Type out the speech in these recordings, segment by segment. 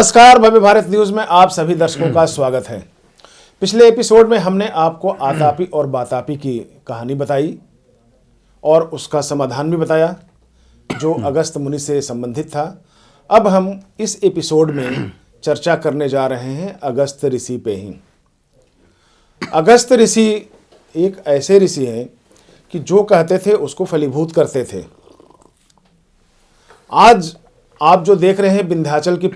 नमस्कार, भव्य भारत न्यूज में आप सभी दर्शकों का स्वागत है। पिछले एपिसोड में हमने आपको आतापी और बातापी की कहानी बताई और उसका समाधान भी बताया जो अगस्त मुनि से संबंधित था। अब हम इस एपिसोड में चर्चा करने जा रहे हैं अगस्त ऋषि पे ही। अगस्त ऋषि एक ऐसे ऋषि हैं कि जो कहते थे उसको फलीभूत करते थे। आज आप जो देख रहे हैं विंध्याचल की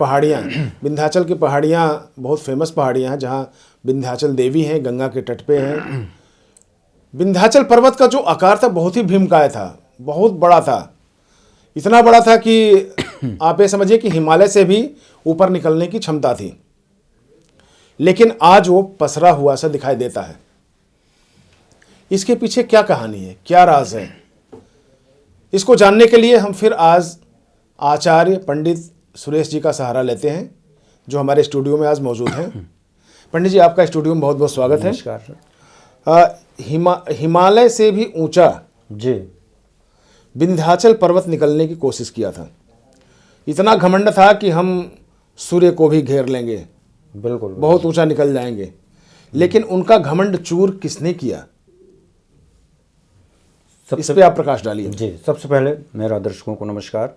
पहाड़ियाँ बहुत फेमस पहाड़ियाँ हैं, जहाँ विंध्याचल देवी हैं, गंगा के तट पे हैं। विंध्याचल पर्वत का जो आकार था बहुत ही भीमकाय था, बहुत बड़ा था। इतना बड़ा था कि आप ये समझिए कि हिमालय से भी ऊपर निकलने की क्षमता थी, लेकिन आज वो पसरा हुआ सा दिखाई देता है। इसके पीछे क्या कहानी है, क्या राज है, इसको जानने के लिए हम फिर आज आचार्य पंडित सुरेश जी का सहारा लेते हैं, जो हमारे स्टूडियो में आज मौजूद हैं। पंडित जी, आपका स्टूडियो में बहुत बहुत स्वागत है। नमस्कार सर। हिमालय से भी ऊंचा जी विंध्याचल पर्वत निकलने की कोशिश किया था। इतना घमंड था कि हम सूर्य को भी घेर लेंगे, बिल्कुल बहुत ऊंचा निकल जाएंगे। लेकिन उनका घमंड चूर किसने किया, इस पे आप प्रकाश डालिए। जी, सबसे पहले मेरा दर्शकों को नमस्कार।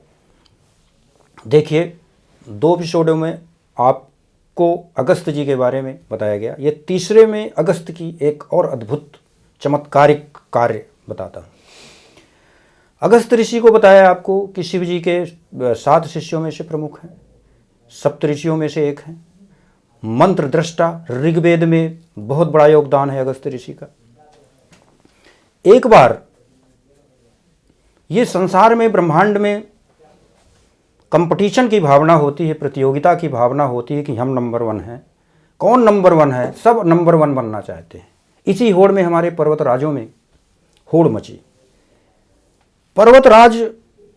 देखिए, 2 एपिसोडों में आपको अगस्त जी के बारे में बताया गया। ये तीसरे में अगस्त की एक और अद्भुत चमत्कारिक कार्य बताता हूँ। अगस्त ऋषि को बताया आपको कि शिव जी के 7 शिष्यों में से प्रमुख हैं, सप्त ऋषियों में से एक हैं, मंत्र दृष्टा, ऋग्वेद में बहुत बड़ा योगदान है अगस्त ऋषि का। एक बार ये संसार में, ब्रह्मांड में कंपटीशन की भावना होती है, प्रतियोगिता की भावना होती है कि हम नंबर 1 हैं। कौन नंबर 1 है? सब नंबर 1 बनना चाहते हैं। इसी होड़ में हमारे पर्वतराजों में होड़ मची। पर्वतराज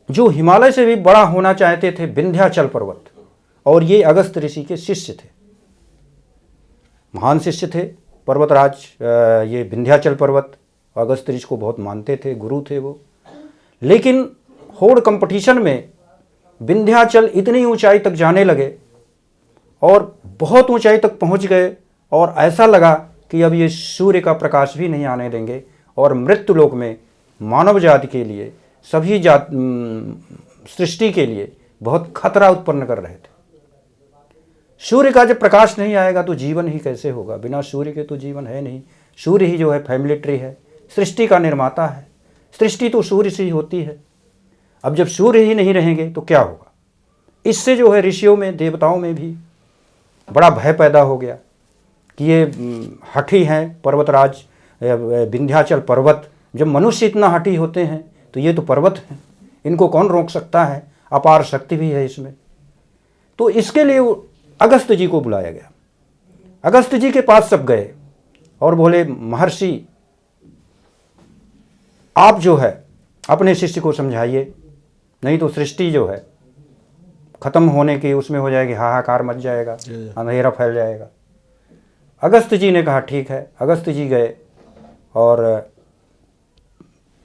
जो हिमालय से भी बड़ा होना चाहते थे, विंध्याचल पर्वत, और ये अगस्त ऋषि के शिष्य थे, महान शिष्य थे पर्वतराज। ये विंध्याचल पर्वत अगस्त ऋषि को बहुत मानते थे, गुरु थे वो। लेकिन होड़ कंपटीशन में विंध्याचल इतनी ऊंचाई तक जाने लगे और बहुत ऊंचाई तक पहुंच गए, और ऐसा लगा कि अब ये सूर्य का प्रकाश भी नहीं आने देंगे, और मृत्युलोक में मानव जाति के लिए, सभी सृष्टि के लिए बहुत खतरा उत्पन्न कर रहे थे। सूर्य का जब प्रकाश नहीं आएगा तो जीवन ही कैसे होगा? बिना सूर्य के तो जीवन है नहीं। सूर्य ही जो है फैमिली ट्री है, सृष्टि का निर्माता है। सृष्टि तो सूर्य से ही होती है। अब जब सूर्य ही नहीं रहेंगे तो क्या होगा? इससे जो है ऋषियों में, देवताओं में भी बड़ा भय पैदा हो गया कि ये हठी हैं पर्वतराज, विंध्याचल पर्वत। जब मनुष्य इतना हठी होते हैं तो ये तो पर्वत हैं, इनको कौन रोक सकता है? अपार शक्ति भी है इसमें। तो इसके लिए अगस्त जी को बुलाया गया। अगस्त जी के पास सब गए और बोले, महर्षि आप जो है अपने शिष्य को समझाइए, नहीं तो सृष्टि जो है खत्म होने की उसमें हो जाएगी, हाहाकार मच जाएगा, अंधेरा फैल जाएगा। अगस्त जी ने कहा ठीक है। अगस्त जी गए और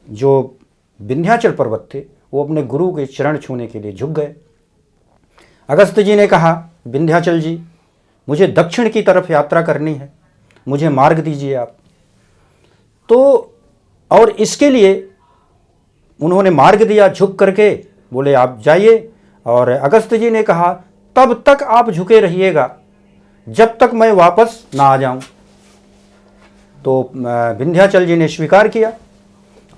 जो विंध्याचल पर्वत थे वो अपने गुरु के चरण छूने के लिए झुक गए। अगस्त जी ने कहा, विंध्याचल जी, मुझे दक्षिण की तरफ यात्रा करनी है, मुझे मार्ग दीजिए आप। तो और इसके लिए उन्होंने मार्ग दिया, झुक करके बोले आप जाइए। और अगस्त जी ने कहा, तब तक आप झुके रहिएगा जब तक मैं वापस ना आ जाऊं। तो विंध्याचल जी ने स्वीकार किया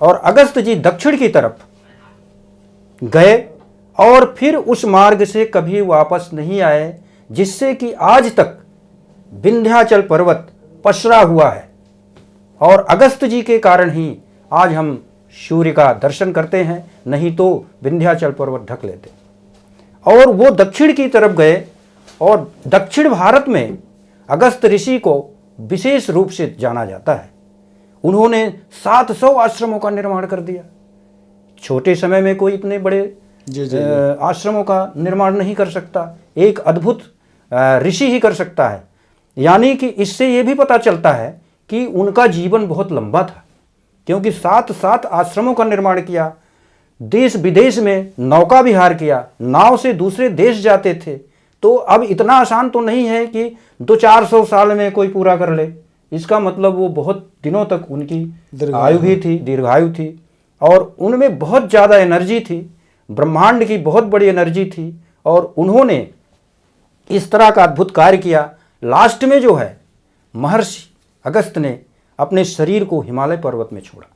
और अगस्त जी दक्षिण की तरफ गए और फिर उस मार्ग से कभी वापस नहीं आए, जिससे कि आज तक विंध्याचल पर्वत पसरा हुआ है। और अगस्त जी के कारण ही आज हम सूर्य का दर्शन करते हैं, नहीं तो विंध्याचल पर्वत ढक लेते। और वो दक्षिण की तरफ गए, और दक्षिण भारत में अगस्त ऋषि को विशेष रूप से जाना जाता है। उन्होंने 700 आश्रमों का निर्माण कर दिया। छोटे समय में कोई इतने बड़े आश्रमों का निर्माण नहीं कर सकता, एक अद्भुत ऋषि ही कर सकता है। यानी कि इससे ये भी पता चलता है कि उनका जीवन बहुत लंबा था, क्योंकि 7 आश्रमों का निर्माण किया, देश विदेश में नौका विहार किया, नाव से दूसरे देश जाते थे, तो अब इतना आसान तो नहीं है कि 200-400 साल में कोई पूरा कर ले। इसका मतलब वो बहुत दिनों तक उनकी आयु भी थी, दीर्घायु थी, और उनमें बहुत ज़्यादा एनर्जी थी, ब्रह्मांड की बहुत बड़ी एनर्जी थी, और उन्होंने इस तरह का अद्भुत कार्य किया। लास्ट में जो है महर्षि अगस्त्य ने अपने शरीर को हिमालय पर्वत में छोड़ा,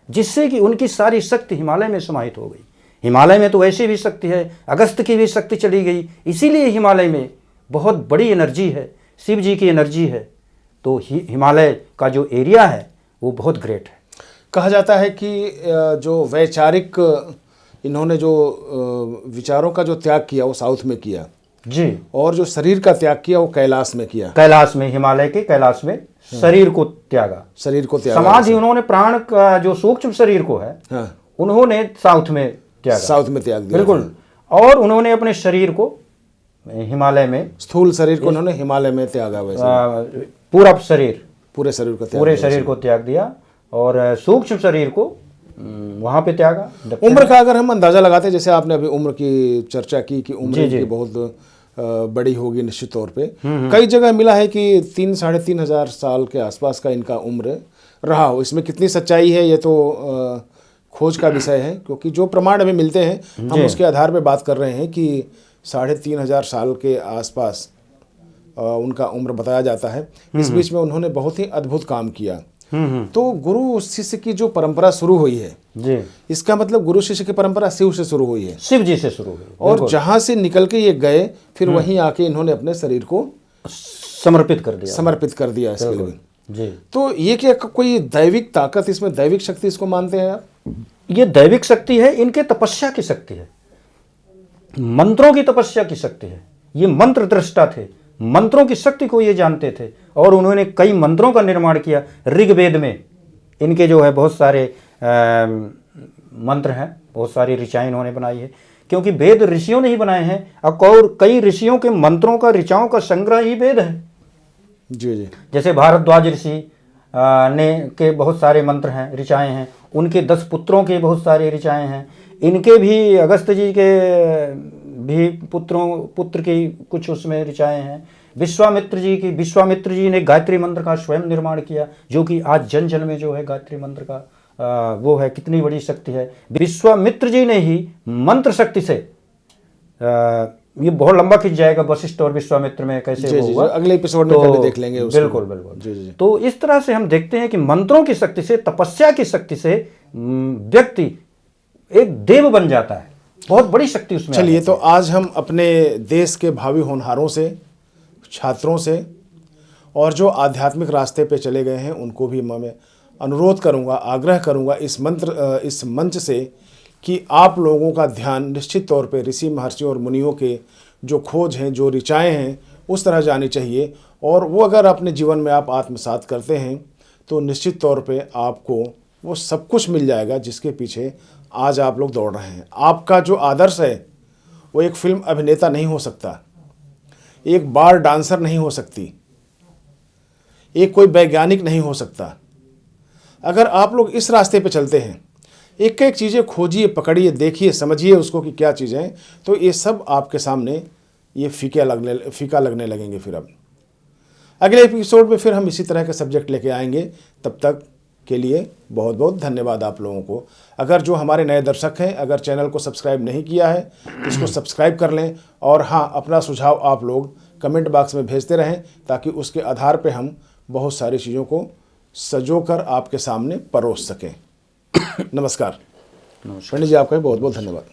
जिससे कि उनकी सारी शक्ति हिमालय में समाहित हो गई। हिमालय में तो ऐसी भी शक्ति है, अगस्त्य की भी शक्ति चली गई, इसीलिए हिमालय में बहुत बड़ी एनर्जी है, शिव जी की एनर्जी है। तो हिमालय का जो एरिया है वो बहुत ग्रेट है। कहा जाता है कि जो वैचारिक इन्होंने जो विचारों का जो त्याग किया वो साउथ में किया जी, और जो शरीर का त्याग किया वो कैलाश में किया। कैलाश में, हिमालय के कैलाश में शरीर को त्यागा, शरीर को त्यागा। समाधि उन्होंने प्राण का जो सूक्ष्म शरीर को है, हाँ, उन्होंने साउथ में त्यागा, साउथ में त्याग दिया। बिल्कुल। और उन्होंने अपने शरीर को हिमालय में, स्थूल शरीर को उन्होंने हिमालय में त्यागा। वैसे पूरा शरीर, पूरे शरीर को त्याग, पूरे शरीर को त्याग दिया, और सूक्ष्म शरीर को वहां पे त्यागा। उम्र का अगर हम अंदाजा लगाते हैं, जैसे आपने अभी उम्र की चर्चा की कि उम्र की बहुत बड़ी होगी निश्चित तौर पे। कई जगह मिला है कि 3-3.5 हजार साल के आसपास का इनका उम्र रहा हो। इसमें कितनी सच्चाई है ये तो खोज का विषय है, क्योंकि जो प्रमाण हमें मिलते हैं हम उसके आधार पर बात कर रहे हैं कि 3.5 हजार साल के आसपास उनका उम्र बताया जाता है। इस बीच में उन्होंने बहुत ही अद्भुत काम किया। तो गुरु शिष्य की जो परंपरा शुरू हुई है जी, इसका मतलब गुरु शिष्य की परंपरा शिव से शुरू हुई है, शिव जी से शुरू हुई, और जहां से निकल के ये गए फिर वहीं आके इन्होंने अपने शरीर को समर्पित कर दिया, समर्पित कर दिया इसके लिए जी। तो ये क्या कोई दैविक ताकत, इसमें दैविक शक्ति इसको मानते हैं आप? ये दैविक शक्ति है, इनके तपस्या की शक्ति है, मंत्रों की तपस्या की शक्ति है। ये मंत्र दृष्टा थे, मंत्रों की शक्ति को ये जानते थे, और उन्होंने कई मंत्रों का निर्माण किया। ऋग्वेद में इनके जो है बहुत सारे मंत्र हैं, बहुत सारी ऋचाएं इन्होंने बनाई है, क्योंकि वेद ऋषियों ने ही बनाए हैं, और कई ऋषियों के मंत्रों का, ऋचाओं का संग्रह ही वेद है। जी जी। जैसे भारद्वाज ऋषि ने के बहुत सारे मंत्र हैं, ऋचाएं हैं, उनके 10 पुत्रों के बहुत सारे ऋचाएं हैं, इनके भी अगस्त्य जी के भी पुत्र की कुछ उसमें ऋचाएं हैं। विश्वामित्र जी ने गायत्री मंत्र का स्वयं निर्माण किया, जो कि आज जन जन में जो है गायत्री मंत्र का वो है, कितनी बड़ी शक्ति है। विश्वामित्र जी ने ही मंत्र शक्ति से, ये बहुत लंबा खिंच जाएगा वशिष्ठ और विश्वामित्र में कैसे वो हुआ, अगले एपिसोड में कभी देख लेंगे उसको। बिल्कुल बिल्कुल। तो इस तरह से हम देखते हैं कि मंत्रों की शक्ति से, तपस्या की शक्ति से व्यक्ति एक देव बन जाता है, बहुत बड़ी शक्ति उसमें। चलिए, तो आज हम अपने देश के भावी होनहारों से, छात्रों से, और जो आध्यात्मिक रास्ते पे चले गए हैं उनको भी मैं अनुरोध करूंगा, आग्रह करूंगा इस मंच से कि आप लोगों का ध्यान निश्चित तौर पे ऋषि महर्षियों और मुनियों के जो खोज हैं, जो ऋचाएँ हैं, उस तरह जानी चाहिए। और वो अगर अपने जीवन में आप आत्मसात करते हैं तो निश्चित तौर पे आपको वो सब कुछ मिल जाएगा जिसके पीछे आज आप लोग दौड़ रहे हैं। आपका जो आदर्श है वो एक फिल्म अभिनेता नहीं हो सकता, एक बार डांसर नहीं हो सकती, एक कोई वैज्ञानिक नहीं हो सकता। अगर आप लोग इस रास्ते पे चलते हैं, एक एक चीज़ें खोजिए, पकड़िए, देखिए, समझिए उसको कि क्या चीज़ें हैं, तो ये सब आपके सामने ये फीका लगने लगेंगे। फिर अब अगले एपिसोड में फिर हम इसी तरह के सब्जेक्ट लेके आएंगे। तब तक के लिए बहुत बहुत धन्यवाद आप लोगों को। अगर जो हमारे नए दर्शक हैं, अगर चैनल को सब्सक्राइब नहीं किया है तो इसको सब्सक्राइब कर लें, और हाँ, अपना सुझाव आप लोग कमेंट बॉक्स में भेजते रहें, ताकि उसके आधार पे हम बहुत सारी चीज़ों को सजोकर आपके सामने परोस सकें। नमस्कार। पंडित जी, आपका बहुत बहुत धन्यवाद।